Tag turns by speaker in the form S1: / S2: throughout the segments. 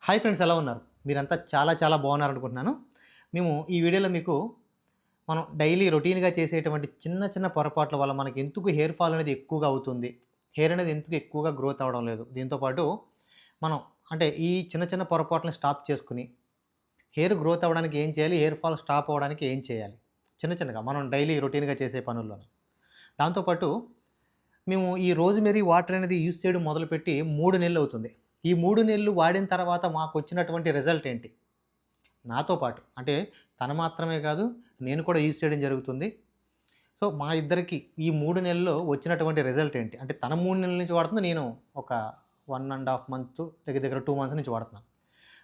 S1: Hi friends, ఎలా ఉన్నారు? మీరంతా చాలా చాలా బాగున్నారనుకుంటున్నాను. మేము ఈ వీడియోలో మీకు మనం డైలీ రొటీన్‌గా చేసేటువంటి చిన్న చిన్న పొరపాట్ల వల్ల మనకి ఎందుకు హెయిర్ ఫాల్ అనేది ఎక్కువగా అవుతుంది? హెయిర్ అనేది ఎందుకు ఎక్కువగా గ్రోత్ అవ్వడం లేదు? దీంతో పాటు మనం అంటే ఈ చిన్న చిన్న పొరపాట్లను స్టాప్ చేసుకొని హెయిర్ గ్రోత్ అవ్వడానికి ఏం చేయాలి? హెయిర్ ఫాల్ స్టాప్ అవ్వడానికి ఏం చేయాలి? చిన్న చిన్నగా మనం డైలీ రొటీన్‌గా చేసే పనుల్లోనే. దాంతో పాటు మేము ఈ రోజ్‌మెరీ వాటర్ అనేది యూజ్ చేయడం మొదలుపెట్టి 3 నెలలు అవుతుంది. ఈ 3 నెలలు వాడిన తర్వాత మాకొచ్చినటువంటి రిజల్ట్ ఏంటి? నాతో పాటు అంటే తను మాత్రమే కాదు, నేను కూడా యూజ్ చేయడం జరుగుతుంది. సో, మా ఇద్దరికి ఈ 3 నెలల్లో వచ్చినటువంటి రిజల్ట్ ఏంటి? అంటే తను 3 నెలల నుంచి వాడుతుంది. నేను ఒక 1 ½ మంత్ దగ్గర దగ్గర 2 మంత్స్ నుంచి వాడుతున్నాను.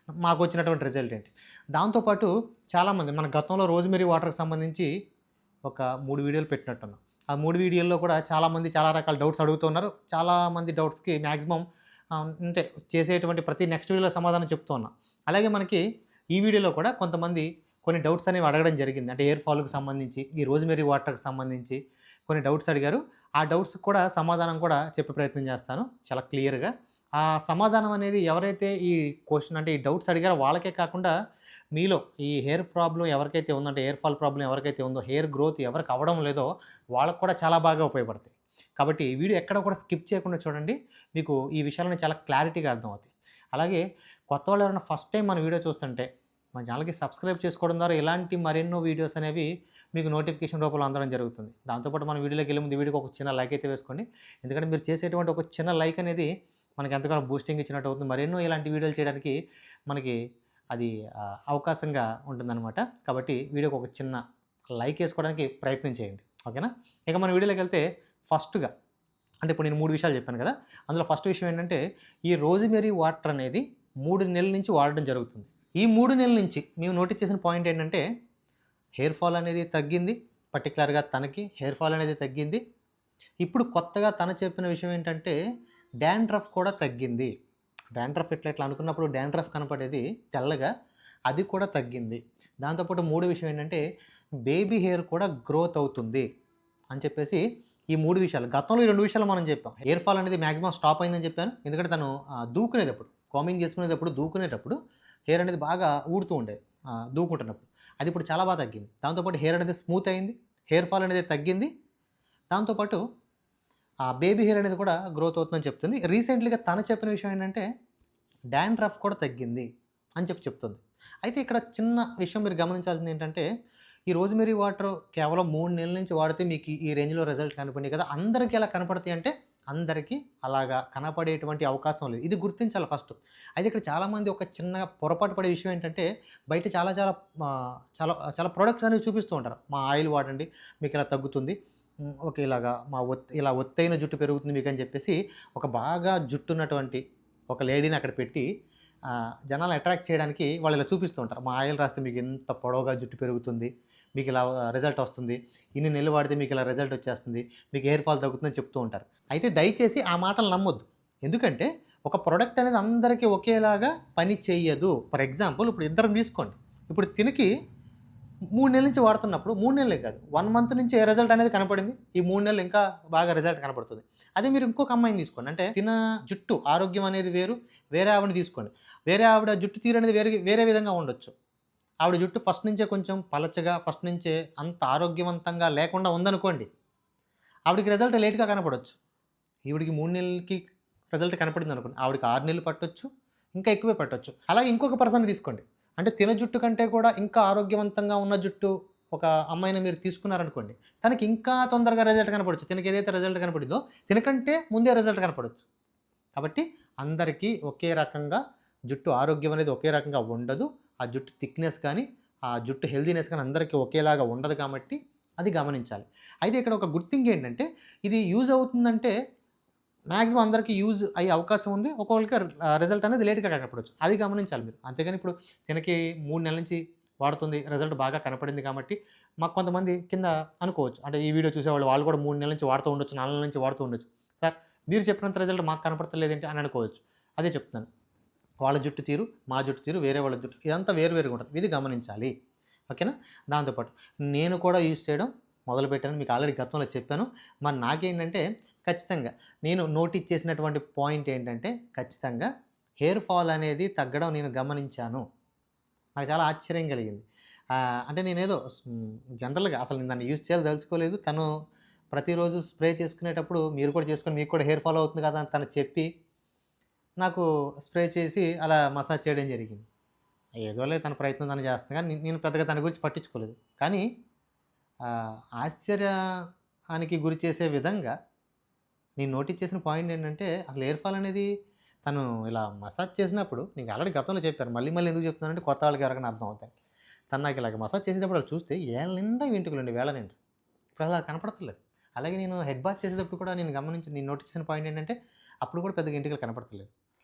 S1: మాకొచ్చినటువంటి రిజల్ట్ ఏంటి? దాంతో పాటు చాలామంది మన గతంలో రోజ్‌మెరీ వాటర్‌కి సంబంధించి ఒక 3 వీడియోలు పెట్టినట్టున్నాం. ఆ 3 వీడియోల్లో కూడా చాలామంది చాలా రకాల డౌట్స్ అడుగుతున్నారు. చాలామంది డౌట్స్‌కి మాక్సిమం అంటే చేసేటువంటి ప్రతి నెక్స్ట్ వీడియోలో సమాధానం చెప్తూ ఉన్నా. అలాగే మనకి ఈ వీడియోలో కూడా కొంతమంది కొన్ని డౌట్స్ అనేవి అడగడం జరిగింది. అంటే హెయిర్ ఫాల్‌కి సంబంధించి, ఈ రోజ్‌మెరీ వాటర్‌కి సంబంధించి కొన్ని డౌట్స్ అడిగారు. ఆ డౌట్స్‌కి కూడా సమాధానం కూడా చెప్పే ప్రయత్నం చేస్తాను చాలా క్లియర్‌గా. ఆ సమాధానం అనేది ఎవరైతే ఈ క్వెషన్ అంటే ఈ డౌట్స్ అడిగారో వాళ్ళకే కాకుండా మీలో ఈ హెయిర్ ప్రాబ్లమ్ ఎవరికైతే ఉందో, అంటే హెయిర్ ఫాల్ ప్రాబ్లమ్ ఎవరికైతే ఉందో, హెయిర్ గ్రోత్ ఎవరికి అవ్వడం లేదో వాళ్ళకి కూడా చాలా బాగా ఉపయోగపడతాయి. కాబట్టి ఈ వీడియో ఎక్కడ కూడా స్కిప్ చేయకుండా చూడండి. మీకు ఈ విషయాలన్నీ చాలా క్లారిటీగా అర్థమవుతాయి. అలాగే కొత్త వాళ్ళు ఎవరైనా ఫస్ట్ టైం మన వీడియో చూస్తుంటే మన ఛానల్‌కి సబ్స్క్రైబ్ చేసుకోవడం ద్వారా ఇలాంటి మరెన్నో వీడియోస్ అనేవి మీకు నోటిఫికేషన్ రూపంలో అందడం జరుగుతుంది. దాంతోపాటు మన వీడియోలోకి వెళ్ళే ముందు వీడియోకి ఒక చిన్న లైక్ అయితే వేసుకోండి. ఎందుకంటే మీరు చేసేటువంటి ఒక చిన్న లైక్ అనేది మనకి ఎంతగానో బూస్టింగ్ ఇచ్చినట్టు అవుతుంది. మరెన్నో ఇలాంటి వీడియోలు చేయడానికి మనకి అది అవకాశంగా ఉంటుందనమాట. కాబట్టి వీడియోకి ఒక చిన్న లైక్ ఏసుకోవడానికి ప్రయత్నం చేయండి. ఓకేనా? ఇక మన వీడియోలోకెళ్తే ఫస్ట్‌గా అంటే ఇప్పుడు నేను 3 విషయాలు చెప్పాను కదా! అందులో ఫస్ట్ విషయం ఏంటంటే ఈ రోజ్‌మెరీ వాటర్ అనేది 3 నెలల నుంచి వాడడం జరుగుతుంది. ఈ 3 నెలల నుంచి మేము నోటీస్ చేసిన పాయింట్ ఏంటంటే హెయిర్ ఫాల్ అనేది తగ్గింది. పర్టిక్యులర్‌గా తనకి హెయిర్ ఫాల్ అనేది తగ్గింది. ఇప్పుడు కొత్తగా తను చెప్పిన విషయం ఏంటంటే డాండ్రఫ్ కూడా తగ్గింది. డాండ్రఫ్ ఇట్లా ఇట్లా అనుకున్నప్పుడు డాండ్రఫ్ కనపడేది తెల్లగా, అది కూడా తగ్గింది. దాంతో పాటు మూడో విషయం ఏంటంటే బేబీ హెయిర్ కూడా గ్రోత్ అవుతుంది అని చెప్పేసి ఈ 3 విషయాలు. గతంలో ఈ 2 విషయాలు మనం చెప్పాం. హెయిర్ ఫాల్ అనేది మాక్సిమం స్టాప్ అయిందని చెప్పాను. ఎందుకంటే తను దూకునేటప్పుడు, కాంబింగ్ చేసుకునేటప్పుడు, దూకునేటప్పుడు హెయిర్ అనేది బాగా ఊడుతూ ఉండేది. దూకుంటున్నప్పుడు. అది ఇప్పుడు చాలా బాగా తగ్గింది. దాంతో పాటు హెయిర్ అనేది స్మూత్ అయింది. హెయిర్ ఫాల్ అనేది తగ్గింది. దాంతో పాటు బేబీ హెయిర్ అనేది కూడా గ్రోత్ అవుతుందని చెప్తుంది. రీసెంట్‌లీగా తను చెప్పిన విషయం ఏంటంటే డాండ్రఫ్ కూడా తగ్గింది అని చెప్తుంది. అయితే ఇక్కడ చిన్న విషయం మీరు గమనించాల్సింది ఏంటంటే, ఈ రోజ్‌మెరీ వాటర్ కేవలం 3 నెలల నుంచి వాడితే మీకు ఈ రేంజ్‌లో రిజల్ట్ కనపడినాయి కదా! అందరికి ఎలా కనపడతాయి అంటే, అందరికీ అలాగా కనపడేటువంటి అవకాశం లేదు. ఇది గుర్తించాలి ఫస్ట్. అయితే ఇక్కడ చాలామంది ఒక చిన్న పొరపాటు పడే విషయం ఏంటంటే, బయట చాలా చాలా చాలా చాలా ప్రొడక్ట్స్ అనేవి చూపిస్తూ ఉంటారు. మా ఆయిల్ వాడండి మీకు ఇలా తగ్గుతుంది. ఓకే. ఇలాగా ఇలా ఒత్తైన జుట్టు పెరుగుతుంది మీకని చెప్పేసి, ఒక బాగా జుట్టున్నటువంటి ఒక లేడీని అక్కడ పెట్టి జనాల్ని అట్రాక్ట్ చేయడానికి వాళ్ళు ఇలా చూపిస్తూ ఉంటారు. మా ఆయిల్ రాస్తే మీకు ఇంత పొడవుగా జుట్టు పెరుగుతుంది. మీకు ఇలా రిజల్ట్ వస్తుంది. ఇన్ని నెలలు వాడితే మీకు ఇలా రిజల్ట్ వచ్చేస్తుంది. మీకు హెయిర్ ఫాల్ తగ్గుతుందని చెప్తూ ఉంటారు. అయితే దయచేసి ఆ మాటలు నమ్మొద్దు. ఎందుకంటే ఒక ప్రొడక్ట్ అనేది అందరికీ ఒకేలాగా పని చెయ్యదు. ఫర్ ఎగ్జాంపుల్ ఇప్పుడు ఇద్దరిని తీసుకోండి. ఇప్పుడు తినకి 3 నెలల నుంచి వాడుతున్నప్పుడు 3 నెలలే కాదు. 1 మంత్ నుంచి ఏ రిజల్ట్ అనేది కనపడింది. ఈ 3 నెలలు ఇంకా బాగా రిజల్ట్ కనపడుతుంది. అదే మీరు ఇంకొక అమ్మాయిని తీసుకోండి. అంటే తిన జుట్టు ఆరోగ్యం అనేది వేరు. వేరే ఆవిడని తీసుకోండి. వేరే ఆవిడ జుట్టు తీరు అనేది వేరే వేరే విధంగా ఉండొచ్చు. ఆవిడ జుట్టు ఫస్ట్ నుంచే కొంచెం పలచగా, ఫస్ట్ నుంచే అంత ఆరోగ్యవంతంగా లేకుండా ఉందనుకోండి. ఆవిడకి రిజల్ట్ లేట్‌గా కనపడొచ్చు. ఈవిడికి 3 నెలలకి రిజల్ట్ కనపడిందనుకోండి. ఆవిడకి 6 నెలలు పట్టొచ్చు. ఇంకా ఎక్కువే పట్టొచ్చు. అలాగే ఇంకొక పర్సన్‌ని తీసుకోండి. అంటే తిన జుట్టు కంటే కూడా ఇంకా ఆరోగ్యవంతంగా ఉన్న జుట్టు ఒక అమ్మాయిని మీరు తీసుకున్నారనుకోండి. తనకి ఇంకా తొందరగా రిజల్ట్ కనపడొచ్చు. తినకి ఏదైతే రిజల్ట్ కనపడిందో తినకంటే ముందే రిజల్ట్ కనపడొచ్చు. కాబట్టి అందరికీ ఒకే రకంగా జుట్టు ఆరోగ్యం అనేది ఒకే రకంగా ఉండదు. ఆ జుట్టు థిక్‌నెస్ కానీ, ఆ జుట్టు హెల్తీనెస్ కానీ అందరికీ ఒకేలాగా ఉండదు కాబట్టి అది గమనించాలి. అయితే ఇక్కడ ఒక గుడ్ థింగ్ ఏంటంటే ఇది యూజ్ అవుతుందంటే మాక్సిమం అందరికి యూజ్ అయ్యే అవకాశం ఉంది. ఒక్కొక్కళ్ళకి రిజల్ట్ అనేది లేట్‌గా కనపడొచ్చు. అది గమనించాలి మీరు. అంతేగాని ఇప్పుడు తినకి 3 నెలల నుంచి వాడుతుంది. రిజల్ట్ బాగా కనపడింది కాబట్టి మాకు కొంతమంది కింద అనుకోవచ్చు. అంటే ఈ వీడియో చూసేవాళ్ళు వాళ్ళు కూడా 3 నెలల నుంచి వాడుతూ ఉండొచ్చు. 4 నెలల నుంచి వాడుతూ ఉండొచ్చు. సార్ మీరు చెప్పినంత రిజల్ట్ మాకు కనపడతలేదేంటి అని అనుకోవచ్చు. అదే చెప్తున్నాను. వాళ్ళ జుట్టు తీరు, మా జుట్టు తీరు, వేరే వాళ్ళ జుట్టు ఇదంతా వేరు వేరుగా ఉంటది. ఇది గమనించాలి. ఓకేనా? దాంతో పాటు నేను కూడా యూజ్ చేయడం మొదలుపెట్టాను. మీకు ఆల్రెడీ గతంలో చెప్పాను. మరి నాకేంటంటే ఖచ్చితంగా నేను నోటీస్ చేసినటువంటి పాయింట్ ఏంటంటే ఖచ్చితంగా హెయిర్ ఫాల్ అనేది తగ్గడం నేను గమనించాను. నాకు చాలా ఆశ్చర్యం కలిగింది. అంటే నేనేదో జనరల్‌గా అసలు నేను దాన్ని యూజ్ చేయాలో దలుచుకోలేదు. తను ప్రతిరోజు స్ప్రే చేసుకునేటప్పుడు మీరు కూడా చేసుకొని మీకు కూడా హెయిర్ ఫాల్ అవుతుంది కదా! అని తను చెప్పి నాకు స్ప్రే చేసి అలా మసాజ్ చేయడం జరిగింది. ఏదోలే తన ప్రయత్నం తను చేస్తుంది కానీ నేను పెద్దగా దాని గురించి పట్టించుకోలేదు. కానీ ఆశ్చర్యానికి గురి చేసే విధంగా నేను నోటీస్ చేసిన పాయింట్ ఏంటంటే, అసలు హెయిర్ ఫాల్ అనేది తను ఇలా మసాజ్ చేసినప్పుడు నీకు ఆల్రెడీ గతంలో చెప్పాను. మళ్ళీ మళ్ళీ ఎందుకు చెప్తున్నానంటే కొత్త వాళ్ళకి ఎవరికైనా అర్థం అవుతాయి. తను నాకు ఇలాగ మసాజ్ చేసేటప్పుడు అలా చూస్తే ఏళ్ళ నిండా వెంట్రుకలండి, వేళ్ళ నిండా. ఇప్పుడు అలా కనపడతలేదు. అలాగే నేను హెడ్ బాత్ చేసేటప్పుడు కూడా నేను నోటీస్ చేసిన పాయింట్ ఏంటంటే, అప్పుడు కూడా పెద్దగా వెంట్రుకలు కనపడతలేదు.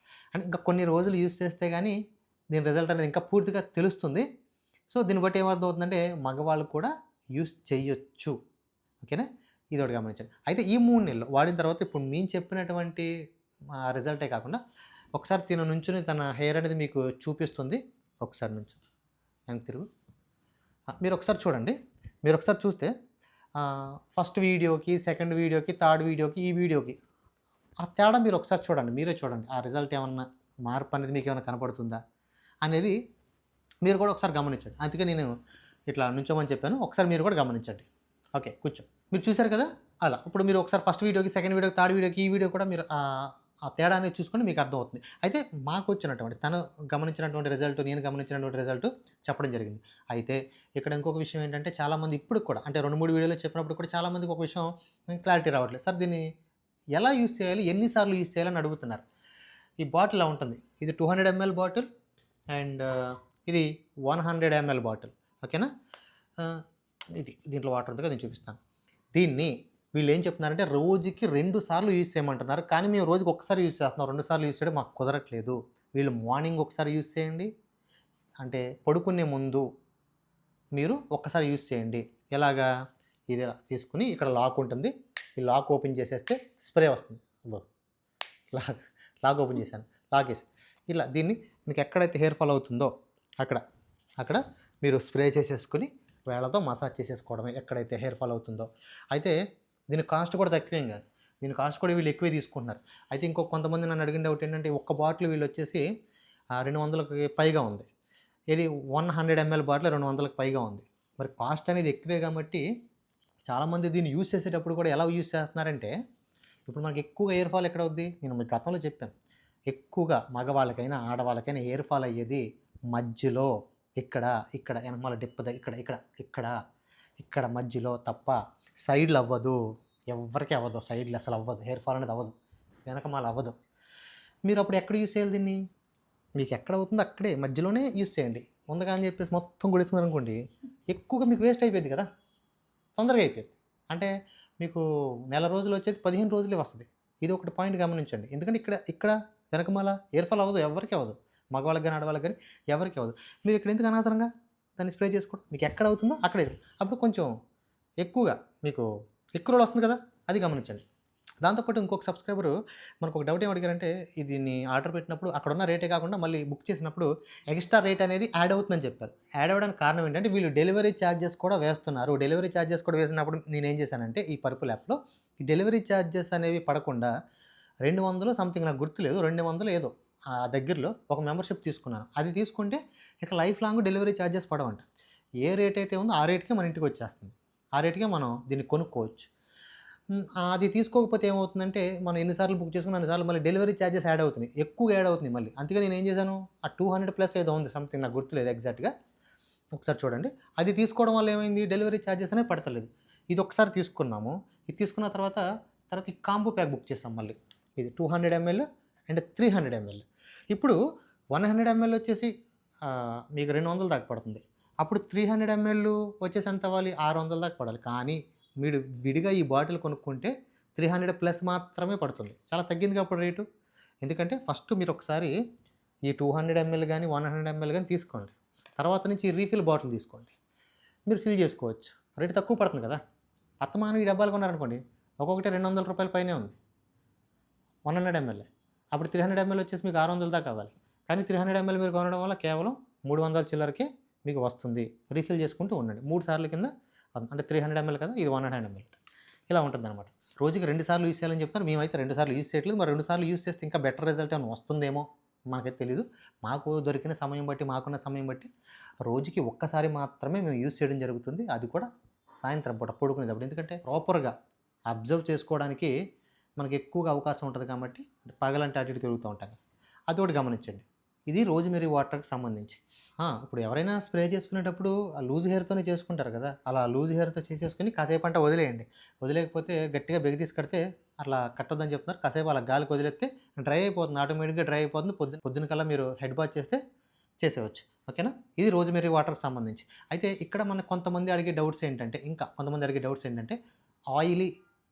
S1: అంటే ఇంకా కొన్ని రోజులు యూజ్ చేస్తే గానీ దీని రిజల్ట్ అనేది ఇంకా పూర్తిగా తెలుస్తుంది. సో, దీన్ని బట్టి ఏమర్థమవుతుందంటే మగవాళ్ళు కూడా యూజ్ చెయ్యొచ్చు. ఓకేనా? ఇదొకటి గమనించండి. అయితే ఈ 3 నెలలు వాడిన తర్వాత ఇప్పుడు మేము చెప్పినటువంటి రిజల్టే కాకుండా ఒకసారి తిను నుంచొని తన హెయిర్ అనేది మీకు చూపిస్తుంది. ఒకసారి నుంచో వెనక్కి తిరుగు. మీరొకసారి చూడండి. మీరొకసారి చూస్తే ఫస్ట్ వీడియోకి, సెకండ్ వీడియోకి, థర్డ్ వీడియోకి, ఈ వీడియోకి ఆ తేడా మీరొకసారి చూడండి. మీరే చూడండి. ఆ రిజల్ట్ ఏమన్నా మార్పు అనేది మీకేమైనా కనపడుతుందా అనేది మీరు కూడా ఒకసారి గమనించండి. అందుకే నేను ఇట్లా నుంచోమని చెప్పాను. ఒకసారి మీరు కూడా గమనించండి. ఓకే. కూర్చో. మీరు చూసారు కదా! అలా. ఇప్పుడు మీరు ఒకసారి ఫస్ట్ వీడియోకి, సెకండ్ వీడియోకి, థర్డ్ వీడియోకి, ఈ వీడియో కూడా మీరు ఆ తేడా అనేది చూసుకొని మీకు అర్థమవుతుంది. అయితే మాకొచ్చినటువంటి తను గమనించినటువంటి రిజల్ట్, నేను గమనించినటువంటి రిజల్ట్ చెప్పడం జరిగింది. అయితే ఇక్కడ ఇంకొక విషయం ఏంటంటే చాలామంది ఇప్పటికి కూడా అంటే 2, 3 వీడియోలో చెప్పినప్పుడు కూడా చాలామందికి ఒక విషయం క్లారిటీ రావట్లేదు. సార్ దీన్ని ఎలా యూజ్ చేయాలి? ఎన్ని సార్లు యూజ్ చేయాలని అడుగుతున్నారు. ఈ బాటిల్ ఇలా ఉంటుంది. ఇది 200 ml బాటిల్ అండ్ ఇది 100 ml బాటిల్. ఓకేనా? దీంట్లో వాటర్ ఉంది కదా! నేను చూపిస్తాను. దీన్ని వీళ్ళేం చెప్తున్నారంటే రోజుకి 2 సార్లు యూజ్ చేయమంటున్నారు. కానీ మేము రోజుకి ఒక్కసారి యూజ్ చేస్తున్నాం. 2 సార్లు యూజ్ చేయడం మాకు కుదరట్లేదు. వీళ్ళు మార్నింగ్ ఒకసారి యూజ్ చేయండి. అంటే పడుకునే ముందు మీరు ఒక్కసారి యూజ్ చేయండి. ఎలాగా? ఇది తీసుకొని ఇక్కడ లాక్ ఉంటుంది. ఈ లాక్ ఓపెన్ చేసేస్తే స్ప్రే వస్తుంది. లాక్ ఓపెన్ చేశాను. లాగేసి ఇట్లా దీన్ని మీకు ఎక్కడైతే హెయిర్ ఫాల్ అవుతుందో అక్కడ మీరు స్ప్రే చేసేసుకొని వేళ్ళతో మసాజ్ చేసేసుకోవడమే ఎక్కడైతే హెయిర్ ఫాల్ అవుతుందో. అయితే దీని కాస్ట్ కూడా తక్కువేం కాదు. దీని కాస్ట్ కూడా వీళ్ళు ఎక్కువే తీసుకుంటున్నారు. అయితే కొంతమంది నన్ను అడిగిన డౌట్ ఏంటంటే ఒక్క బాటిల్ వీళ్ళు వచ్చేసి 200కి పైగా ఉంది. ఇది 100 ml బాటిల్ 200కి పైగా ఉంది. మరి కాస్ట్ అనేది ఎక్కువే కాబట్టి చాలామంది దీన్ని యూజ్ చేసేటప్పుడు కూడా ఎలా యూజ్ చేస్తున్నారంటే ఇప్పుడు మనకి ఎక్కువగా హెయిర్ ఫాల్ ఎక్కడ అవుద్ది? నేను మీకు గతంలో చెప్పాను. ఎక్కువగా మగవాళ్ళకైనా, ఆడవాళ్ళకైనా హెయిర్ ఫాల్ అయ్యేది మధ్యలో ఇక్కడ వెనకమాల డిప్ ఇక్కడ మధ్యలో తప్ప సైడ్‌లో అవ్వదు. ఎవ్వరికీ అవ్వదు. సైడ్‌లో అసలు అవ్వదు. హెయిర్ ఫాల్ అనేది అవ్వదు. వెనకమాల అవ్వదు. మీరు అప్పుడు ఎక్కడ యూజ్ చేయాలి దీన్ని? మీకు ఎక్కడ అవుతుందో అక్కడే మధ్యలోనే యూజ్ చేయండి. ఉందిగా అని చెప్పేసి మొత్తం గుడేసుకున్నారనుకోండి ఎక్కువగా మీకు వేస్ట్ అయిపోద్ది కదా! తొందరగా అయిపోద్ది. అంటే మీకు నెల రోజులు వచ్చేది 15 రోజులే వస్తది. ఇది ఒకటి పాయింట్ గమనించండి. ఎందుకంటే ఇక్కడ వెనకమాల హెయిర్ ఫాల్ అవ్వదు. ఎవ్వరికీ అవ్వదు. మగవాళ్ళకి గాని, ఆడవాళ్ళకి గాని ఎవరికీ అవ్వదు. మీరు ఇక్కడ ఎందుకు అనవసరంగా దాన్ని స్ప్రే చేసుకోవడం? మీకు ఎక్కడ అవుతుందో అక్కడే. అప్పుడు కొంచెం ఎక్కువగా మీకు ఎక్కువ రోజులు వస్తుంది కదా! అది గమనించండి. దాంతోపాటు ఇంకొక సబ్స్క్రైబరు మనకు ఒక డౌట్ ఏమి అడిగారంటే దీన్ని ఆర్డర్ పెట్టినప్పుడు అక్కడున్న రేటే కాకుండా మళ్ళీ బుక్ చేసినప్పుడు ఎక్స్ట్రా రేట్ అనేది యాడ్ అవుతుందని చెప్పారు. యాడ్ అవ్వడానికి కారణం ఏంటంటే వీళ్ళు డెలివరీ ఛార్జెస్ కూడా వేస్తున్నారు. డెలివరీ ఛార్జెస్ కూడా వేసినప్పుడు నేనేం చేశానంటే ఈ పర్పుల్ యాప్‌లో ఈ డెలివరీ ఛార్జెస్ అనేవి పడకుండా 200 సంథింగ్ నాకు గుర్తులేదు. 200 ఏదో ఆ దగ్గరలో ఒక మెంబర్‌షిప్ తీసుకున్నాను. అది తీసుకుంటే ఇక లైఫ్ లాంగ్ డెలివరీ ఛార్జెస్ పడవంట. ఏ రేట్ అయితే ఉందో ఆ రేట్‌కే మన ఇంటికి వచ్చేస్తుంది. ఆ రేట్‌కే మనం దీన్ని కొనుక్కోవచ్చు. అది తీసుకోకపోతే ఏమవుతుందంటే మనం ఎన్ని సార్లు బుక్ చేసుకున్నా అన్ని సార్లు మళ్ళీ డెలివరీ ఛార్జెస్ యాడ్ అవుతున్నాయి. ఎక్కువగా యాడ్ అవుతున్నాయి మళ్ళీ. అందుకే నేనేం చేశాను ఆ 200 ప్లస్ ఏదో ఉంది సంథింగ్ నాకు గుర్తులేదు ఎగ్జాక్ట్‌గా. ఒకసారి చూడండి. అది తీసుకోవడం వల్ల ఏమైంది డెలివరీ ఛార్జెస్ అనేవి పడతలేదు. ఇది ఒకసారి తీసుకున్నాము. ఇది తీసుకున్న తర్వాత ఈ కాంబో ప్యాక్ బుక్ చేసాం మళ్ళీ. ఇది 200 ml అండ్ 300 ml. ఇప్పుడు 100 ml వచ్చేసి మీకు 200 దాకా పడుతుంది. అప్పుడు 300 ml వచ్చేసి ఎంత అవ్వాలి? 600 దాకా పడాలి. కానీ మీరు విడిగా ఈ బాటిల్ కొనుక్కుంటే 300 ప్లస్ మాత్రమే పడుతుంది. చాలా తగ్గిందిగా అప్పుడు రేటు. ఎందుకంటే ఫస్ట్ మీరు ఒకసారి ఈ 200 ml గాని, 100 ml గాని తీసుకోండి. తర్వాత నుంచి ఈ రీఫిల్ బాటిల్ తీసుకోండి. మీరు ఫిల్ చేసుకోవచ్చు. రేటు తక్కువ పడుతుంది కదా! అత్తమానం ఈ డబ్బాలు కొన్నారనుకోండి ఒక్కొక్కటి ₹200 పైనే ఉంది. 100 ml. అప్పుడు 300 ml వచ్చేసి మీకు 600 దాకా అవ్వాలి. కానీ 300 ml మీరు కొనడం వల్ల కేవలం 300 చిల్లరకే మీకు వస్తుంది. రీఫిల్ చేసుకుంటూ ఉండండి. 3 సార్ల కింద అంటే 300 ml కదా! ఇది 100 ml. ఇలా ఉంటుందన్నమాట. రోజుకి 2 సార్లు యూజ్ చేయాలని చెప్తారు. మేమైతే 2 సార్లు యూజ్ చేయట్లేదు. మరి 2 సార్లు యూజ్ చేస్తే ఇంకా బెటర్ రిజల్ట్ ఏమైనా వస్తుందేమో మనకైతే తెలీదు. మాకు దొరికిన సమయం బట్టి, మాకున్న సమయం బట్టి రోజుకి ఒక్కసారి మాత్రమే మేము యూజ్ చేయడం జరుగుతుంది. అది కూడా సాయంత్రం పూట పడుకునేటప్పుడు. ఎందుకంటే ప్రాపర్‌గా అబ్జర్వ్ చేసుకోవడానికి మనకి ఎక్కువగా అవకాశం ఉంటది కాబట్టి పగలంటే అటు ఇటు తిరుగుతూ ఉంటాం. అదొకటి గమనించండి. ఇది రోజ్‌మెరీ వాటర్‌కి సంబంధించి. ఇప్పుడు ఎవరైనా స్ప్రే చేసుకునేటప్పుడు ఆ లూజ్ హెయిర్‌తోనే చేసుకుంటారు కదా! అలా లూజ్ హెయిర్‌తో చేసేసుకొని కాసేపంట వదిలేయండి. వదిలేయకపోతే గట్టిగా బిగతీసి కడితే అట్లా కట్టొద్దని చెప్తున్నారు. కాసేపు అలా గాలికి వదిలేస్తే డ్రై అయిపోతుంది. ఆటోమేటిక్‌గా డ్రై అయిపోతుంది. పొద్దున కల్లా మీరు హెడ్ బాత్ చేస్తే చేసేయొచ్చు. ఓకేనా? ఇది రోజ్‌మెరీ వాటర్‌కి సంబంధించి. అయితే ఇక్కడ మన కొంతమంది అడిగే డౌట్స్ ఏంటంటే, ఇంకా కొంతమంది అడిగే డౌట్స్ ఏంటంటే, ఆయిలీ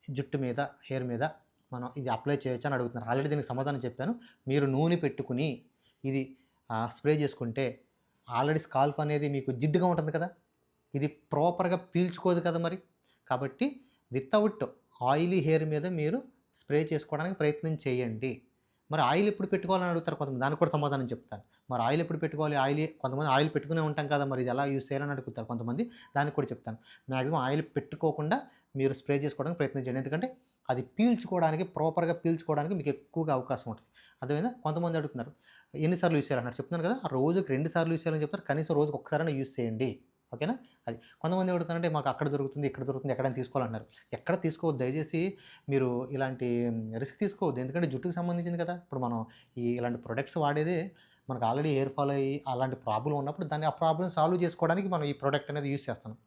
S1: జుట్టు మీద, హెయిర్ మీద మనం ఇది అప్లై చేయొచ్చా అని అడుగుతున్నారు. ఆల్రెడీ దీనికి సమాధానం చెప్పాను. మీరు నూనె పెట్టుకొని ఇది స్ప్రే చేసుకుంటే ఆల్రెడీ స్కాల్ఫ్ అనేది మీకు జిడ్డుగా ఉంటుంది కదా! ఇది ప్రాపర్‌గా పీల్చుకోదు కదా మరి. కాబట్టి వితౌట్ ఆయిలీ హెయిర్ మీద మీరు స్ప్రే చేసుకోవడానికి ప్రయత్నం చేయండి. మరి ఆయిల్ ఎప్పుడు పెట్టుకోవాలని అడుగుతారు కొంతమంది. దానికి కూడా సమాధానం చెప్తాను. మరి ఆయిల్ ఎప్పుడు పెట్టుకోవాలి? కొంతమంది ఆయిల్ పెట్టుకునే ఉంటాం కదా! మరి ఇది ఎలా యూజ్ చేయాలని అడుగుతారు కొంతమంది. దానికి కూడా చెప్తాను. మాక్సిమం ఆయిల్ పెట్టుకోకుండా మీరు స్ప్రే చేసుకోవడానికి ప్రయత్నం చేయండి. ఎందుకంటే అది పీల్చుకోవడానికి ప్రాపర్‌గా పీల్చుకోవడానికి మీకు ఎక్కువగా అవకాశం ఉంటుంది. అర్థమైందా? కొంతమంది అడుగుతున్నారు. ఎన్ని సార్లు యూజ్ చేయాలన్నారు చెప్తున్నాను కదా! రోజుకి 2 సార్లు యూజ్ చేయాలని చెప్తారు. కనీసం రోజుకి ఒక్కసారైనా యూజ్ చేయండి. ఓకేనా? అది. కొంతమంది ఏమడుగుతారంటే మాకు అక్కడ దొరుకుతుంది, ఇక్కడ దొరుకుతుంది, ఎక్కడైనా తీసుకోవాలన్నారు. ఎక్కడ తీసుకోవద్దు దయచేసి మీరు ఇలాంటి రిస్క్ తీసుకోవద్దు. ఎందుకంటే జుట్టుకి సంబంధించింది కదా! ఇప్పుడు మనం ఇలాంటి ప్రొడక్ట్స్ వాడేదే మనకు ఆల్రెడీ హెయిర్ ఫాల్ అయ్యి అలాంటి ప్రాబ్లమ్ ఉన్నప్పుడు ఆ ప్రాబ్లమ్ సాల్వ్ చేసుకోవడానికి మనం ఈ ప్రొడక్ట్ అనేది యూజ్ చేస్తున్నాం.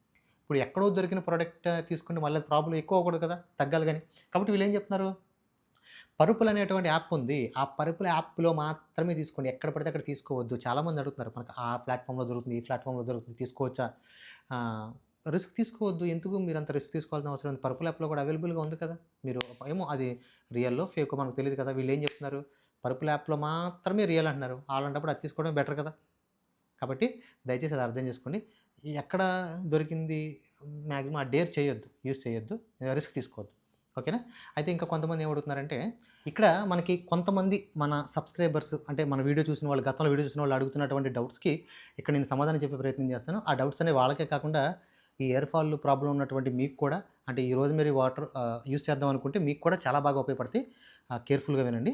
S1: ఇప్పుడు ఎక్కడో దొరికిన ప్రొడక్ట్ తీసుకుంటే మళ్ళీ ప్రాబ్లమ్ ఎక్కువ అవ్వకూడదు కదా! తగ్గాలి గాని. కాబట్టి వీళ్ళేం చెప్తున్నారు? పరుపుల్ అనేటువంటి యాప్ ఉంది. ఆ పరుపుల యాప్‌లో మాత్రమే తీసుకోండి. ఎక్కడ పడితే అక్కడ తీసుకోవద్దు. చాలామంది అడుగుతున్నారు. మనకు ఆ ప్లాట్‌ఫామ్‌లో దొరుకుతుంది, ఈ ప్లాట్‌ఫామ్‌లో దొరుకుతుంది తీసుకోవచ్చా? ఆహ్, రిస్క్ తీసుకోవద్దు. ఎందుకు మీరంత రిస్క్ తీసుకోవాల్సిన అవసరం లేదు. పరుపుల్ యాప్‌లో కూడా అవైలబుల్‌గా ఉంది కదా! మీరు ఏమో అది రియల్లో, ఫేకో మనకు తెలీదు కదా! వీళ్ళేం చెప్తున్నారు? పరుపుల్ యాప్‌లో మాత్రమే రియల్ అంటున్నారు. అలాంటప్పుడు అది తీసుకోవడం బెటర్ కదా! కాబట్టి దయచేసి అది అర్థం చేసుకోండి. ఎక్కడ దొరికింది మాక్సిమం డేర్ చేయొద్దు. యూజ్ చేయొద్దు. రిస్క్ తీసుకోవద్దు. ఓకేనా? అయితే ఇంకా కొంతమంది ఏమడుగుతున్నారంటే, ఇక్కడ మనకి కొంతమంది మన సబ్‌స్క్రైబర్స్ అంటే మన వీడియో చూసిన వాళ్ళు, గతంలో వీడియో చూసిన వాళ్ళు అడుగుతున్నటువంటి డౌట్స్‌కి ఇక్కడ నేను సమాధానం చెప్పే ప్రయత్నం చేస్తాను. ఆ డౌట్స్ అనేవి వాళ్ళకే కాకుండా ఈ హెయిర్ ఫాల్ ప్రాబ్లమ్ ఉన్నటువంటి మీకు కూడా అంటే ఈ రోజ్‌మెరీ వాటర్ యూజ్ చేద్దాం అనుకుంటే మీకు కూడా చాలా బాగా ఉపయోగపడతాయి. కేర్‌ఫుల్‌గా వినండి.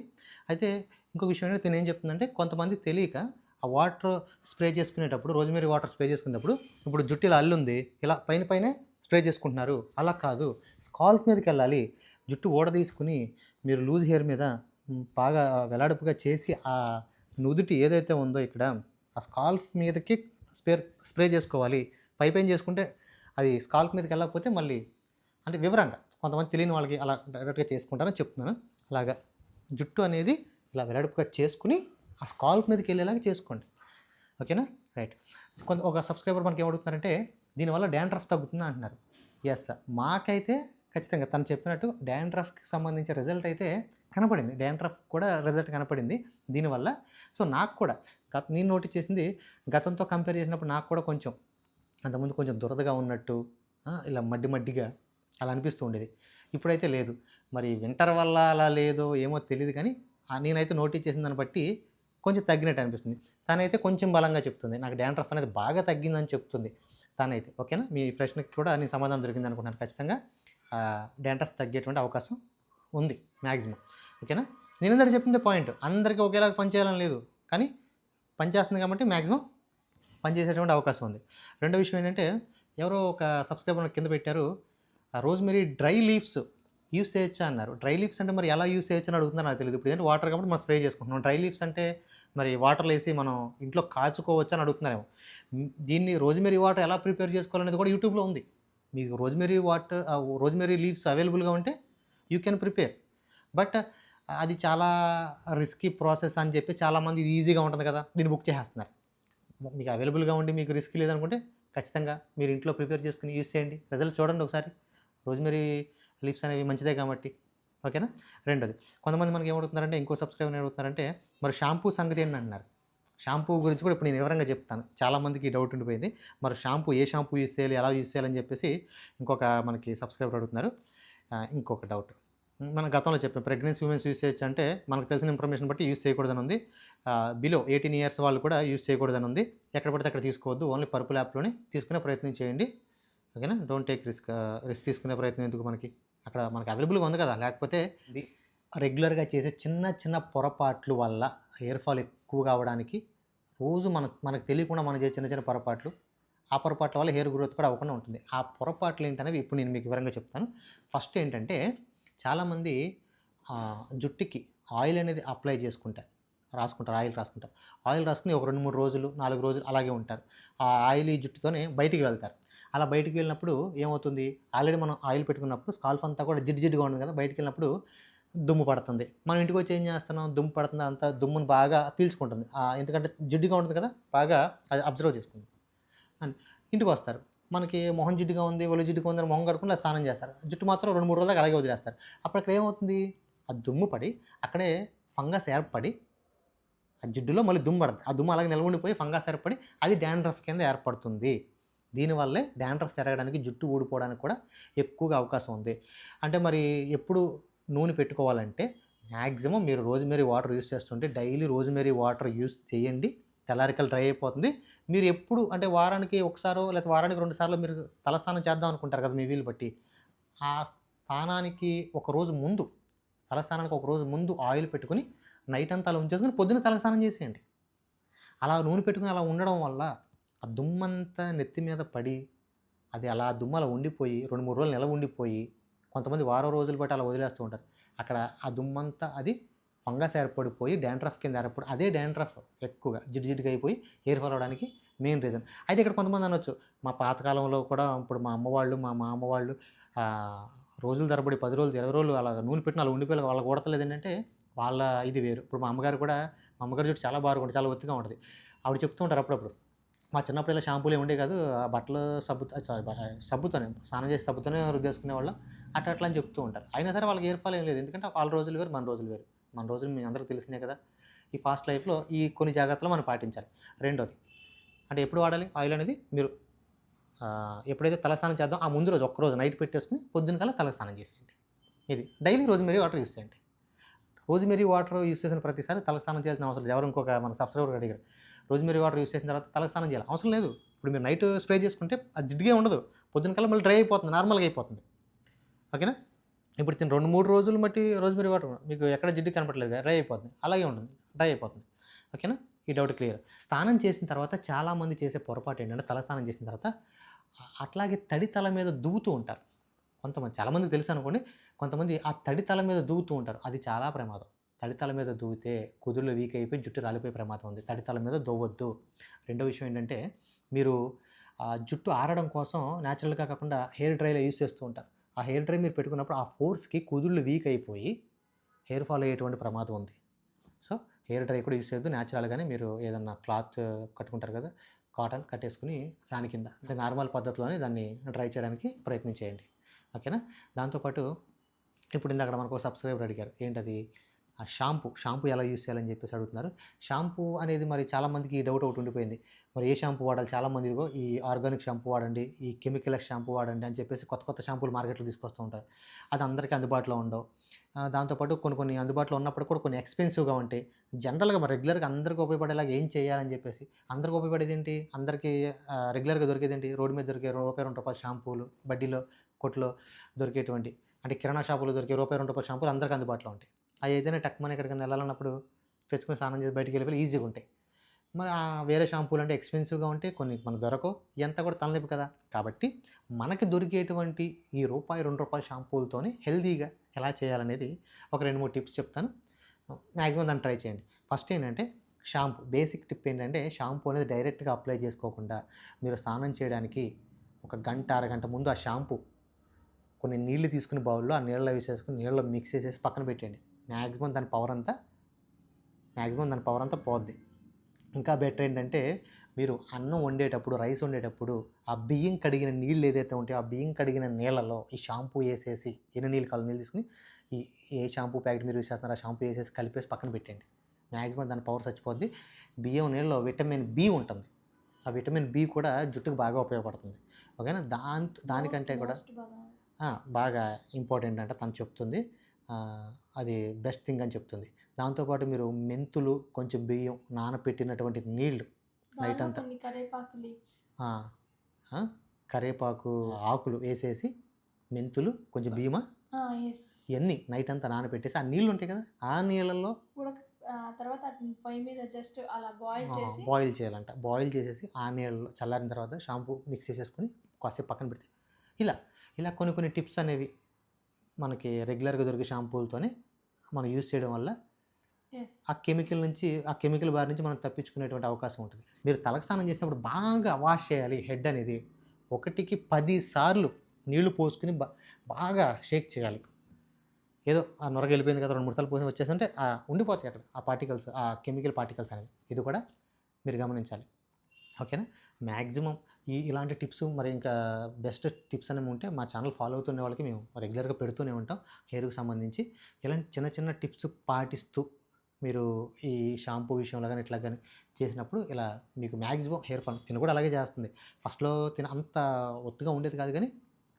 S1: అయితే ఇంకో విషయం ఏంటంటే తినేం చెప్తుందంటే కొంతమంది తెలియక ఆ వాటర్ స్ప్రే చేసుకునేటప్పుడు రోజ్‌మెరీ వాటర్ స్ప్రే చేసుకునేటప్పుడు ఇప్పుడు జుట్టు ఇలా అల్లుంది. ఇలా పైనే స్ప్రే చేసుకుంటున్నారు. అలా కాదు. స్కాల్ప్ మీదకెళ్ళాలి. జుట్టు ఊడదీసుకొని మీరు లూజ్ హెయిర్ మీద బాగా వెడల్పుగా చేసి ఆ నుదుటి ఏదైతే ఉందో ఇక్కడ ఆ స్కాల్ప్ మీదకి స్ప్రే చేసుకోవాలి. పైపైన చేసుకుంటే అది స్కాల్ప్ మీదకెళ్ళకపోతే మళ్ళీ అంటే వివరంగా కొంతమంది తెలియని వాళ్ళకి అలా డైరెక్ట్‌గా చేసుకుంటారని చెప్తున్నాను. అలాగా జుట్టు అనేది ఇలా వెడల్పుగా చేసుకొని ఆ స్కాల్ప్ మీదకెళ్ళేలాగా చేసుకోండి. ఓకేనా? రైట్. ఒక సబ్‌స్క్రైబర్ మనకేమడుగుతున్నారంటే దీనివల్ల డాండ్రఫ్ తగ్గుతుందా అంటున్నారు. యెస్. మాకైతే ఖచ్చితంగా తను చెప్పినట్టు డాండ్రఫ్‌కి సంబంధించిన రిజల్ట్ అయితే కనపడింది. డాండ్రఫ్ కూడా రిజల్ట్ కనపడింది దీనివల్ల. సో, నాకు కూడా నేను నోటీస్ చేసింది గతంతో కంపేర్ చేసినప్పుడు నాకు కూడా కొంచెం అంతకుముందు కొంచెం దురదగా ఉన్నట్టు ఇలా మడ్డిగా అలా అనిపిస్తూ ఉండేది. ఇప్పుడైతే లేదు. మరి వింటర్ వల్ల అలా లేదో ఏమో తెలీదు కానీ నేనైతే నోటీస్ చేసిన దాన్ని బట్టి కొంచెం తగ్గినట్టు అనిపిస్తుంది. తనైతే కొంచెం బలంగా చెప్తుంది. నాకు డాండ్రఫ్ అనేది బాగా తగ్గిందని చెప్తుంది తనైతే. ఓకేనా? మీ ప్రశ్నకి కూడా నేను సమాధానం దొరికిందనుకుంటున్నాను. ఖచ్చితంగా డాండ్రఫ్ తగ్గేటువంటి అవకాశం ఉంది మాక్సిమం. ఓకేనా? నేనిందాక చెప్పిందే పాయింట్. అందరికి ఒకేలాగా పనిచేయాలని లేదు. కానీ పనిచేస్తుంది కాబట్టి మాక్సిమం పనిచేసేటువంటి అవకాశం ఉంది. రెండో విషయం ఏంటంటే ఎవరో ఒక సబ్‌స్క్రైబర్ కింద పెట్టారు. రోజ్‌మెరీ డ్రై లీవ్స్ యూజ్ చేయొచ్చా అన్నారు. డ్రై లీవ్స్ అంటే మరి ఎలా యూజ్ చేయొచ్చు అని అడుగుతున్నారో నాకు తెలీదు. ఇప్పుడు ఏంటంటే వాటర్ కాబట్టి మనం స్ప్రే చేసుకుంటున్నాం. డ్రై లీవ్స్ అంటే మరి వాటర్‌లో ఏసి మనం ఇంట్లో కాచుకోవచ్చా అని అడుగుతున్నారేమో. దీన్ని రోజ్‌మెరీ వాటర్ ఎలా ప్రిపేర్ చేసుకోవాలనేది కూడా యూట్యూబ్‌లో ఉంది. మీకు రోజ్‌మెరీ లీవ్స్ అవైలబుల్‌గా ఉంటే యూ కెన్ ప్రిపేర్. బట్ అది చాలా రిస్కీ ప్రాసెస్ అని చెప్పి చాలామంది ఇది ఈజీగా ఉంటుంది కదా! దీన్ని బుక్ చేసేస్తున్నారు. మీకు అవైలబుల్‌గా ఉండి మీకు రిస్క్ లేదనుకుంటే ఖచ్చితంగా మీరు ఇంట్లో ప్రిపేర్ చేసుకొని యూజ్ చేయండి. రిజల్ట్ చూడండి ఒకసారి. రోజ్‌మెరీ లీవ్స్ అనేవి మంచిదే కాబట్టి. ఓకేనా? రెండోది కొంతమంది మనకి ఏమడుగుతున్నారంటే ఇంకో సబ్‌స్క్రైబర్ ఏమడుగుతున్నారంటే మరి షాంపూ సంగతి ఏంటి అంటున్నారు. షాంపూ గురించి కూడా ఇప్పుడు నేను వివరంగా చెప్తాను. చాలామందికి డౌట్ ఉండిపోయింది. మరి ఏ షాంపూ యూజ్ చేయాలి? ఎలా యూజ్ చేయాలని చెప్పేసి ఇంకొక మనకి సబ్‌స్క్రైబర్ అడుగుతున్నారు. ఇంకొక డౌట్. మనం గతంలో చెప్పాం ప్రెగ్నెన్సీ ఉమెన్స్ యూజ్ చేయొచ్చు అంటే మనకు తెలిసిన ఇన్ఫర్మేషన్ బట్టి యూజ్ చేయకూడదని ఉంది. బిలో 18 ఇయర్స్ వాళ్ళు కూడా యూజ్ చేయకూడదని ఉంది. ఎక్కడ పడితే అక్కడ తీసుకోవద్దు. ఓన్లీ పర్పుల్ యాప్‌లోనే తీసుకునే ప్రయత్నం చేయండి. ఓకేనా? డోంట్ టేక్ రిస్క్ తీసుకునే ప్రయత్నం ఎందుకు మనకి? అక్కడ మనకి అవైలబుల్‌గా ఉంది కదా! లేకపోతే రెగ్యులర్‌గా చేసే చిన్న పొరపాట్లు వల్ల హెయిర్ ఫాల్ ఎక్కువగా అవ్వడానికి రోజు మనకు తెలియకుండా మనం చేసే చిన్న చిన్న పొరపాట్లు, ఆ పొరపాట్ల వల్ల హెయిర్ గ్రోత్ కూడా అవ్వకుండా ఉంటుంది. ఆ పొరపాట్లు ఏంటనేవి ఇప్పుడు నేను మీకు వివరంగా చెప్తాను. ఫస్ట్ ఏంటంటే చాలామంది జుట్టుకి ఆయిల్ అనేది అప్లై చేసుకుంటారు. ఆయిల్ రాసుకుంటారు. ఆయిల్ రాసుకొని ఒక 2, 3 రోజులు, 4 రోజులు అలాగే ఉంటారు. ఆ ఆయిలీ జుట్టుతోనే బయటికి వెళ్తారు. అలా బయటికి వెళ్ళినప్పుడు ఏమవుతుంది, ఆల్రెడీ మనం ఆయిల్ పెట్టుకున్నప్పుడు స్కాల్ఫ్ అంతా కూడా జిడ్డుగా ఉంటుంది కదా! బయటికెళ్ళినప్పుడు దుమ్ము పడుతుంది. మనం ఇంటికొచ్చి ఏం చేస్తున్నాం, దుమ్ము పడుతుంది అంతా దుమ్ముని బాగా పీల్చుకుంటుంది. ఎందుకంటే జిడ్డుగా ఉంటుంది కదా! బాగా అది అబ్జర్వ్ చేసుకుంటుంది. అండ్ ఇంటికొస్తారు. మనకి మొహం జిడ్డుగా ఉంది, ఒళ్ళు జిడ్డుగా ఉందని మొహం కడుక్కొని ఇలా స్నానం చేస్తారు. జుట్టు మాత్రం 2, 3 రోజుల దాకా అలాగే వదిలేస్తారు. అప్పుడు అక్కడ ఏమవుతుంది, ఆ దుమ్ము పడి అక్కడే ఫంగస్ ఏర్పడి ఆ జిడ్డులో మళ్ళీ దుమ్ము పడుతుంది. ఆ దుమ్ము అలాగే నిల్వ ఉండిపోయి ఫంగస్ ఏర్పడి అది డాండ్రఫ్ కింద ఏర్పడుతుంది. దీనివల్లే డాండ్రఫ్ పెరగడానికి, జుట్టు ఊడిపోవడానికి కూడా ఎక్కువగా అవకాశం ఉంది. అంటే మరి ఎప్పుడు నూనె పెట్టుకోవాలంటే మ్యాక్సిమం మీరు రోజ్‌మెరీ వాటర్ యూజ్ చేస్తుంటే డైలీ రోజ్‌మెరీ వాటర్ యూజ్ చేయండి. తెల్లారికల్లా డ్రై అయిపోతుంది. మీరు ఎప్పుడు అంటే వారానికి ఒకసారో లేకపోతే వారానికి 2 సార్లో మీరు తలస్నానం చేద్దాం అనుకుంటారు కదా! మీ వీలు బట్టి. ఆ స్నానానికి ఒక రోజు ముందు, తలస్నానానికి ఒక రోజు ముందు ఆయిల్ పెట్టుకొని నైట్ అంతా అలా ఉంచేసుకొని పొద్దున్న తలస్నానం చేసేయండి. అలా నూనె పెట్టుకొని అలా ఉండడం వల్ల ఆ దుమ్మంతా నెత్తి మీద పడి అది అలా దుమ్ము అలా ఉండిపోయి 2, 3 రోజులు నిలవ ఉండిపోయి కొంతమంది వారం రోజులు బట్టి అలా వదిలేస్తూ ఉంటారు. అక్కడ ఆ దుమ్మంతా అది ఫంగస్ ఏర్పడిపోయి డాండ్రఫ్ కింద ఏర్పడి అదే డాండ్రఫ్ ఎక్కువగా జిడ్డుగా అయిపోయి హెయిర్ ఫాల్ అవ్వడానికి మెయిన్ రీజన్. అయితే ఇక్కడ కొంతమంది అనొచ్చు, మా పాతకాలంలో కూడా ఇప్పుడు మా అమ్మ వాళ్ళు, మా మామ వాళ్ళు రోజుల తరబడి 10 రోజులు, 20 రోజులు అలాగా నూనె పెట్టిన అలా ఉండిపోయి వాళ్ళకి ఊడతలేదేంటంటే వాళ్ళ ఇది వేరు. ఇప్పుడు మా అమ్మగారు జుట్టు చాలా బారుంటుంది. చాలా ఒత్తుగా ఉంటది. ఆవిడ చెప్తూ ఉంటారు అప్పుడప్పుడు. మా చిన్నప్పుడు ఇలా షాంపూలు ఏమి ఉండేవి కాదు. ఆ బట్టలు సబ్బుతోనే స్నానం చేసి సబ్బుతోనే రుద్దేసుకునేవాళ్ళం. అట్లా అని చెప్తూ ఉంటారు. అయినా సరే వాళ్ళకి హెయిర్ ఫాల్ ఏం లేదు. ఎందుకంటే వాళ్ళ రోజులు వేరు, మన రోజులు వేరు. మన రోజులు మీ అందరికి తెలిసినయి కదా! ఈ ఫాస్ట్ లైఫ్‌లో ఈ కొన్ని జాగ్రత్తలు మనం పాటించాలి. రెండోది అంటే ఎప్పుడు వాడాలి ఆయిల్ అనేది మీరు ఎప్పుడైతే తలస్నానం చేద్దాం ఆ ముందు రోజు ఒక్కరోజు నైట్ పెట్టేసుకొని పొద్దున కల్లా తలస్నానం చేసేయండి. ఇది డైలీ రోజ్‌మెరీ వాటర్ యూజ్ చేయండి. రోజ్‌మెరీ వాటర్ యూజ్ చేసిన ప్రతిసారి తలస్నానం చేయాల్సిన అవసరం లేదు. ఎవరో ఇంకొక మన సబ్‌స్క్రైబర్ అడిగారు. రోజ్‌మెరీ వాటర్ యూజ్ చేసిన తర్వాత తలకి స్నానం చేయాలి. అవసరం లేదు. ఇప్పుడు మీరు నైట్ స్ప్రే చేసుకుంటే అది జిడ్డుగా ఉండదు. పొద్దున కల్లా మళ్ళీ డ్రై అయిపోతుంది. నార్మల్‌గా అయిపోతుంది. ఓకేనా? ఇప్పుడు 2, 3 రోజులు బట్టి రోజ్‌మెరీ వాటర్ మీకు ఎక్కడ జిడ్డు కనపడట్లేదు. డ్రై అయిపోతుంది. అలాగే ఉంటుంది. డ్రై అయిపోతుంది. ఓకేనా? ఈ డౌట్ క్లియర్. స్నానం చేసిన తర్వాత చాలామంది చేసే పొరపాటు ఏంటంటే తలస్నానం చేసిన తర్వాత అట్లాగే తడి తల మీద దువ్వుతూ ఉంటారు. చాలామందికి తెలుసనుకోండి. కొంతమంది ఆ తడి తల మీద దువ్వుతూ ఉంటారు. అది చాలా ప్రమాదం. తడి తల మీద దువ్వితే కుదుళ్ళు వీక్ అయిపోయి జుట్టు రాలిపోయే ప్రమాదం ఉంది. తడి తల మీద దువ్వొద్దు. రెండో విషయం ఏంటంటే మీరు జుట్టు ఆరడం కోసం న్యాచురల్‌గా కాకుండా హెయిర్ డ్రైయర్ యూజ్ చేస్తూ ఉంటారు. ఆ హెయిర్ డ్రై మీరు పెట్టుకున్నప్పుడు ఆ ఫోర్స్‌కి కుదుళ్ళు వీక్ అయిపోయి హెయిర్ ఫాల్ అయ్యేటువంటి ప్రమాదం ఉంది. సో, హెయిర్ డ్రై కూడా యూజ్ చేయొద్దు. న్యాచురల్‌గానే మీరు ఏదన్నా క్లాత్ కట్టుకుంటారు కదా! కాటన్ కట్టేసుకొని ఫ్యాన్ కింద అంటే నార్మల్ పద్ధతిలోనే దాన్ని డ్రై చేయడానికి ప్రయత్నం చేయండి. ఓకేనా? దాంతో పాటు ఇప్పుడు ఇందాకడ మనకు సబ్‌స్క్రైబర్ అడిగారు. ఏంటది? ఆ షాంపూ ఎలా యూజ్ చేయాలని చెప్పేసి అడుగుతున్నారు. షాంపూ అనేది మరి చాలామందికి ఈ డౌట్ ఒకటి ఉండిపోయింది. మరి ఏ షాంపూ వాడాలి? చాలామంది ఇదిగో ఈ ఆర్గానిక్ షాంపూ వాడండి, ఈ కెమికల్ షాంపూ వాడండి అని చెప్పేసి కొత్త షాంపూలు మార్కెట్‌లో తీసుకొస్తూ ఉంటారు. అది అందరికీ అందుబాటులో ఉండవు. దాంతో పాటు కొన్ని అందుబాటులో ఉన్నప్పుడు కూడా కొన్ని ఎక్స్‌పెన్సివ్‌గా ఉంటాయి. జనరల్‌గా మరి రెగ్యులర్‌గా అందరికి ఉపయోగపడేలాగా ఏం చేయాలని చెప్పేసి అందరికి ఉపయోగపడేదేంటి? అందరికీ రెగ్యులర్‌గా దొరికేదేంటి? రోడ్డు మీద దొరికే రూ. 1, 2 షాంపూలు, బడ్డీలో, కొట్టులో దొరికేటువంటి అంటే కిరాణా షాపులో దొరికే రూ. 1, 2 షాంపూలు అందరికి అందుబాటులో ఉంటాయి. అయైతేనే టక్‌మని ఎక్కడికైనా ఎళ్ళాలన్నప్పుడు తెచ్చుకొని స్నానం చేసి బయటికెళ్ళిపోయి ఈజీగా ఉంటాయి. మరి వేరే షాంపూలంటే ఎక్స్‌పెన్సివ్‌గా ఉంటాయి. కొన్ని మనకు దొరకవు. ఇయంతా కూడా తలనొప్పి కదా! కాబట్టి మనకి దొరికేటువంటి ఈ రూపాయి, రూ. 2 షాంపూలతోని హెల్తీగా ఎలా చేయాలనేది ఒక 2, 3 టిప్స్ చెప్తాను. మాక్సిమం దాన్ని ట్రై చేయండి. ఫస్ట్ ఏంటంటే బేసిక్ టిప్ ఏంటంటే షాంపూ అనేది డైరెక్ట్‌గా అప్లై చేసుకోకుండా మీరు స్నానం చేయడానికి ఒక గంట, అరగంట ముందు ఆ షాంపూ కొన్ని నీళ్లు తీసుకొని బౌల్‌లో ఆ నీళ్ళలో వేసేసుకొని నీళ్ళలో మిక్స్ చేసేసి పక్కన పెట్టేయండి. మాక్సిమం దాని పవర్ అంతా పోద్ది. ఇంకా బెటర్ ఏంటంటే మీరు అన్నం వండేటప్పుడు, రైస్ వండేటప్పుడు ఆ బియ్యం కడిగిన నీళ్ళు ఏదైతే ఉంటాయో, ఆ బియ్యం కడిగిన నీళ్ళలో ఈ షాంపూ ఏసేసి ఎన్ని నీళ్ళు కావాలో నీళ్ళు తీసుకొని ఈ ఏ షాంపూ ప్యాకెట్ మీరు యూజ్ చేస్తున్నారో ఆ షాంపూ ఏసేసి కలిపేసి పక్కన పెట్టేయండి. మాక్సిమం దాని పవర్ చచ్చిపోద్ది. బియ్యం నీళ్ళలో విటమిన్ బి ఉంటుంది. ఆ విటమిన్ బి కూడా జుట్టుకు బాగా ఉపయోగపడుతుంది. ఓకేనా? దానికంటే కూడా బాగా ఇంపార్టెంట్ అంట తను చెప్తుంది. అది బెస్ట్ థింగ్ అని చెప్తుంది. దాంతో పాటు మీరు మెంతులు, కొంచెం బియ్యం, నానపెట్టినటువంటి నీళ్ళు నైట్ అంతా ఆ! ఆ! కరివేపాకు ఆకులు వేసేసి మెంతులు, కొంచెం బియ్యమా ఇయన్నీ నైట్ అంతా నానపెట్టేసి ఆ నీళ్ళు ఉంటాయి కదా! ఆ నీళ్ళల్లో
S2: తర్వాత ఆటిని పొయ్యి మీద జస్ట్ అలా బాయిల్ చేసి
S1: బాయిల్ చేయాలంట. బాయిల్ చేసేసి ఆ నీళ్ళలో చల్లారిన తర్వాత షాంపూ మిక్స్ చేసేసుకొని కాసేపు పక్కన పెడితే ఇలా, ఇలా కొన్ని కొన్ని టిప్స్ అనేవి మనకి రెగ్యులర్‌గా దొరికే షాంపూలతోనే మనం యూజ్ చేయడం వల్ల
S2: యెస్.
S1: ఆ కెమికల్ బారి నుంచి మనం తప్పించుకునేటువంటి అవకాశం ఉంటుంది. మీరు తలకు స్నానం చేసినప్పుడు బాగా వాష్ చేయాలి హెడ్ అనేది. ఒకటికి 10 సార్లు నీళ్లు పోసుకొని బాగా షేక్ చేయాలి. ఏదో ఆ నురగ వెళ్ళిపోయింది కదా 2, 3 సార్లు పోసి వచ్చేసంటే ఉండిపోతాయి అక్కడ ఆ పార్టికల్స్, ఆ కెమికల్ పార్టికల్స్ అనేవి. ఇది కూడా మీరు గమనించాలి. ఓకేనా? మాక్సిమం ఇలాంటి టిప్స్ మరి ఇంకా బెస్ట్ టిప్స్ అనేవి ఉంటే మా ఛానల్ ఫాలో అవుతున్న వాళ్ళకి మేము రెగ్యులర్‌గా పెడుతూనే ఉంటాం. హెయిర్‌కి సంబంధించి ఇలాంటి చిన్న చిన్న టిప్స్ పాటిస్తూ మీరు ఈ షాంపూ విషయంలో గాని, ఇట్లా గాని చేసినప్పుడు ఇలా మీకు మాక్సిమం హెయిర్ ఫాల్ తిను కూడా అలాగే చేస్తుంది. ఫస్ట్‌లో అంత ఒత్తుగా ఉండేది కాదు గానీ,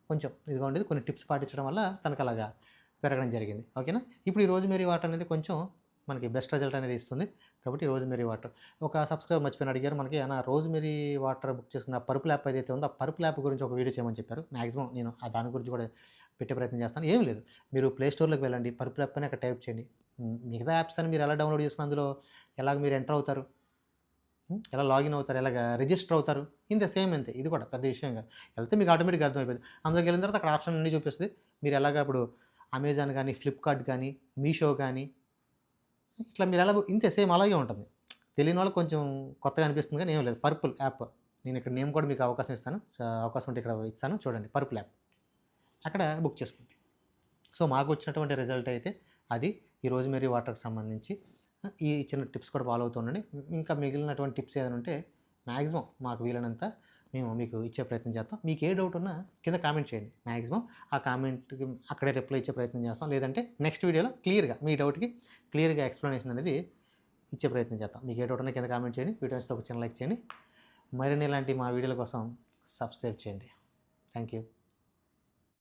S1: కొంచెం ఇదిగా ఉండేది. కొన్ని టిప్స్ పాటించడం వల్ల తనకు అలాగా పెరగడం జరిగింది. ఓకేనా? ఇప్పుడు ఈ రోజ్‌మేరీ వాటర్ అనేది కొంచెం మనకి బెస్ట్ రిజల్ట్ అనేది ఇస్తుంది. కాబట్టి రోజ్‌మేరీ వాటర్ ఒక సబ్స్క్రైబర్ మర్చిపోయిన అడిగారు మనకి రోజ్‌మేరీ వాటర్ బుక్ చేసుకున్న పర్పుల్ యాప్ ఏదైతే ఉందో, ఆ పర్పుల్ యాప్ గురించి ఒక వీడియో చేయమని చెప్పారు. మాక్సిమం నేను దాని గురించి కూడా పెట్టే ప్రయత్నం చేస్తాను. ఏం లేదు. మీరు ప్లే స్టోర్‌లోకి వెళ్ళండి. పర్పుల్ యాప్ అని అక్కడ టైప్ చేయండి. మిగతా యాప్స్ అని మీరు ఎలా డౌన్లోడ్ చేసుకొని అందులో ఎలాగ మీరు ఎంటర్ అవుతారు? ఎలా లాగిన్ అవుతారు? ఎలాగా రిజిస్టర్ అవుతారు? ఇంతే సేమ్ అంతే. ఇది కూడా పెద్ద విషయం కాదు. వెళ్తే మీకు ఆటోమేటిక్‌గా అర్థమైపోద్ది. అందులోకి వెళ్ళిన తర్వాత అక్కడ ఆప్షన్ అన్నీ చూపిస్తది. మీరు ఎలాగా ఇప్పుడు అమెజాన్ గానీ, ఫ్లిప్‌కార్ట్ గానీ, మీషో గానీ ఇట్లా మీరు ఎలాగో ఇంతే సేమ్ అలాగే ఉంటుంది. తెలియని వాళ్ళకి కొంచెం కొత్తగా అనిపిస్తుంది కానీ ఏం లేదు. Purple app. నేను ఇక్కడ నేమ్ కూడా మీకు అవకాశం ఇస్తాను. అవకాశం ఉంటే ఇక్కడ ఇస్తాను చూడండి. Purple app. అక్కడ బుక్ చేసుకోండి. సో, మాకొచ్చినటువంటి రిజల్ట్ అయితే అది ఈ రోజ్‌మేరీ వాటర్‌కి సంబంధించి ఈ చిన్న టిప్స్ కూడా ఫాలో అవుతూ ఉండండి. ఇంకా మిగిలినటువంటి టిప్స్ ఏదైనా ఉంటే మాక్సిమం మాకు వీలైనంత మేము మీకు ఇచ్చే ప్రయత్నం చేస్తాం. మీకు ఏ డౌట్ ఉన్నా కింద కామెంట్ చేయండి. మాక్సిమం ఆ కామెంట్‌కి అక్కడే రిప్లై ఇచ్చే ప్రయత్నం చేస్తాం. లేదంటే నెక్స్ట్ వీడియోలో క్లియర్‌గా మీ డౌట్‌కి క్లియర్‌గా ఎక్స్‌ప్లనేషన్ అనేది ఇచ్చే ప్రయత్నం చేస్తాం. మీకు ఏ డౌట్ ఉన్నా కింద కామెంట్ చేయండి. వీడియో నచ్చితే ఒక చిన్న లైక్ చేయండి. మరిన్ని ఇలాంటి మా వీడియోల కోసం సబ్స్క్రైబ్ చేయండి. Thank you.